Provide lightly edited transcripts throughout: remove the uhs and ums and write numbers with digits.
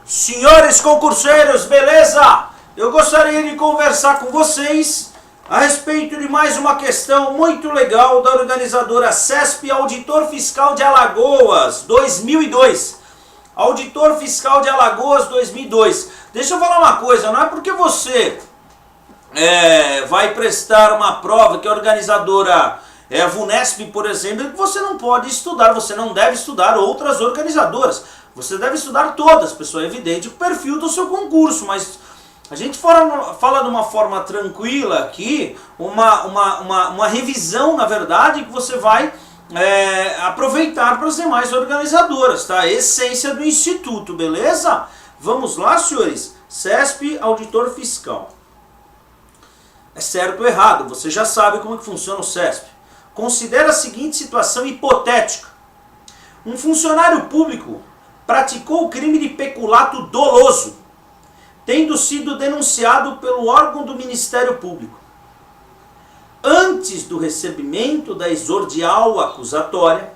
Senhores concurseiros, beleza? Eu gostaria de conversar com vocês a respeito de mais uma questão muito legal da organizadora CESP Auditor Fiscal de Alagoas 2002. Auditor Fiscal de Alagoas 2002. Deixa eu falar uma coisa, não é porque você vai prestar uma prova que a organizadora a VUNESP, por exemplo, que você não pode estudar, você não deve estudar outras organizadoras. Você deve estudar todas, pessoal. É evidente o perfil do seu concurso, mas a gente fala de uma forma tranquila aqui, uma revisão, na verdade, que você vai aproveitar para as demais organizadoras, tá? A essência do Instituto, beleza? Vamos lá, senhores. CESP Auditor Fiscal. É certo ou errado? Você já sabe como que funciona o CESP. Considera a seguinte situação hipotética. Um funcionário público praticou o crime de peculato doloso, tendo sido denunciado pelo órgão do Ministério Público. Antes do recebimento da exordial acusatória,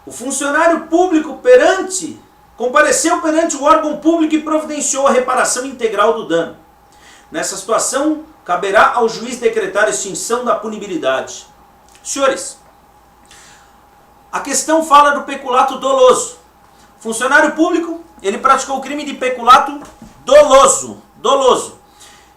o funcionário público compareceu perante o órgão público e providenciou a reparação integral do dano. Nessa situação, caberá ao juiz decretar a extinção da punibilidade. Senhores, a questão fala do peculato doloso. Funcionário público, ele praticou o crime de peculato doloso.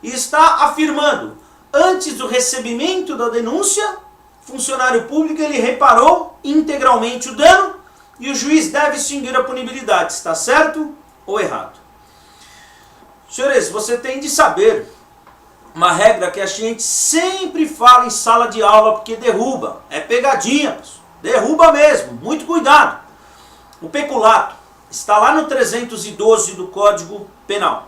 E está afirmando, antes do recebimento da denúncia, funcionário público, ele reparou integralmente o dano e o juiz deve extinguir a punibilidade. Está certo ou errado? Senhores, você tem de saber uma regra que a gente sempre fala em sala de aula, porque derruba. É pegadinha, pessoal. Derruba mesmo. Muito cuidado. O peculato está lá no 312 do Código Penal.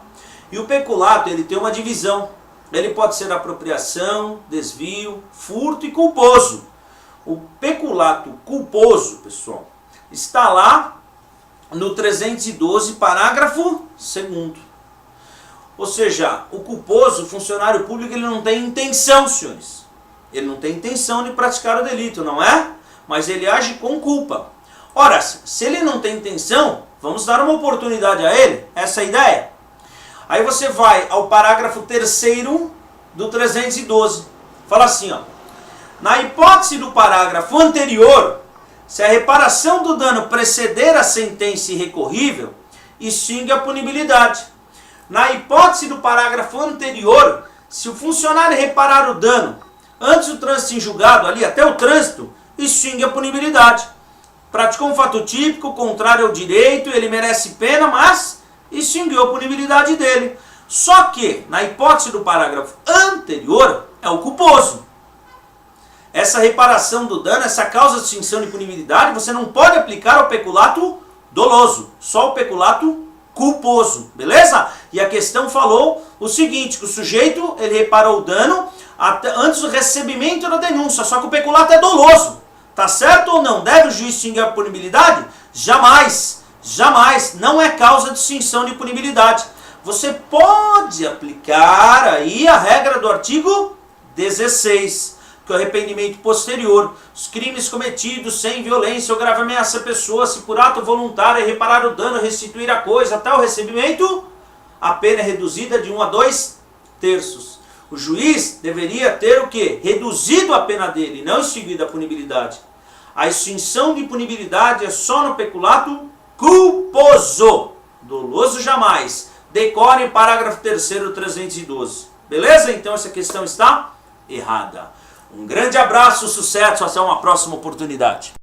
E o peculato, ele tem uma divisão. Ele pode ser apropriação, desvio, furto e culposo. O peculato culposo, pessoal, está lá no 312, parágrafo 2º. Ou seja, o culposo, o funcionário público, ele não tem intenção, senhores. Ele não tem intenção de praticar o delito, não é? Mas ele age com culpa. Ora, se ele não tem intenção, vamos dar uma oportunidade a ele, essa é a ideia. Aí você vai ao parágrafo 3º do 312. Fala assim, ó. Na hipótese do parágrafo anterior, se a reparação do dano preceder a sentença irrecorrível, extingue a punibilidade. Na hipótese do parágrafo anterior, se o funcionário reparar o dano antes do trânsito em julgado, ali até o trânsito, extingue a punibilidade. Praticou um fato típico, contrário ao direito, ele merece pena, mas extinguiu a punibilidade dele. Só que, na hipótese do parágrafo anterior, é o culposo. Essa reparação do dano, essa causa de extinção de punibilidade, você não pode aplicar ao peculato doloso, só o peculato culposo, beleza? E a questão falou o seguinte, que o sujeito, ele reparou o dano antes do recebimento da denúncia, só que o peculato é doloso. Tá certo ou não? Deve o juiz extinguir a punibilidade? Jamais, jamais, não é causa de extinção de punibilidade. Você pode aplicar aí a regra do artigo 16, que é o arrependimento posterior. Os crimes cometidos sem violência ou grave ameaça à pessoa, se por ato voluntário é reparar o dano, restituir a coisa até o recebimento, a pena é reduzida de 1 a 2/3. O juiz deveria ter o quê? Reduzido a pena dele, não extinguido a punibilidade. A extinção de punibilidade é só no peculato culposo. Doloso jamais. Decore o parágrafo 3º do 312. Beleza? Então essa questão está errada. Um grande abraço, sucesso, até uma próxima oportunidade.